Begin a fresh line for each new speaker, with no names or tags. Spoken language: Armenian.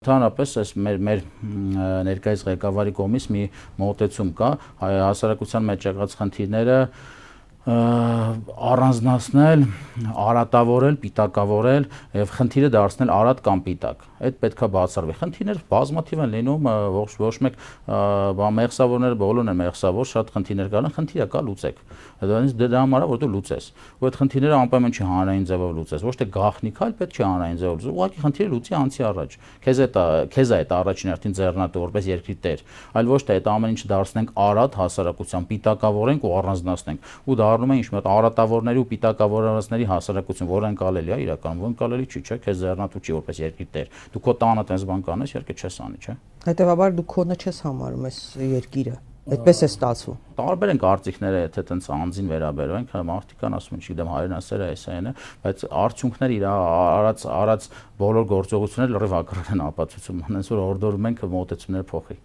Ընդհանրապես այս մեր ներկայիս ղեկավարի կողմից մի մոտեցում կա հասարակության մեջ եղած խնդիրները առանձնացնել, արատավորել, պիտակավորել եւ խնդիրը դարձնել արատ կամ պիտակ։ Այդ պետքա բացառվի։ Խնդիրները բազմաթիվ են լինում, ոչ մեկ մեղսավորները բոլորն են մեղսավոր, շատ խնդիրներ կան, խնդիրը կա լուծեք։ Դա համար է որ դու լուծես։ Ու այդ խնդիրները անպայման չի հանրային ձևով լուծես, ոչ թե գաղտնիք, այլ պետք չի հանրային ձևով լուծես։ Ուղղակի խնդիրը լուծի անցի առաջ։ Քեզ է այդ առաջին հերթին ձեռնատու որպես երկրի տեր, այլ ոչ թե այդ ամեն ինչը դարձնենք արատ հասարակության, պիտակավորենք ու առանձնացնենք։ Ու դառնում է ինչ մի հատ արատավորների ու պիտակավորվածների հասարակություն, որ անկալելի է իրականում, անկալելի չի, չէ՞, քեզ ձեռնատու չի որպես երկրի տեր։ Դու քո տանը տես բան կանես, իհարկե չես անի, չէ՞։
Հետևաբար դու քոնը չես համարում այս երկիրը։ Այդպես է ստացվում։
Տարբեր են կարծիքները, եթե տենց անձին վերաբերվենք, մարդիկ կան ասում են, չգիտեմ, հայրենասերը է, էսա է, բայց արդյունքները իր արած բոլոր գործողությունները լրիվ հակառակ են ապացուցում, հենց որ օրդորում ենք մոտեցումները փոխի։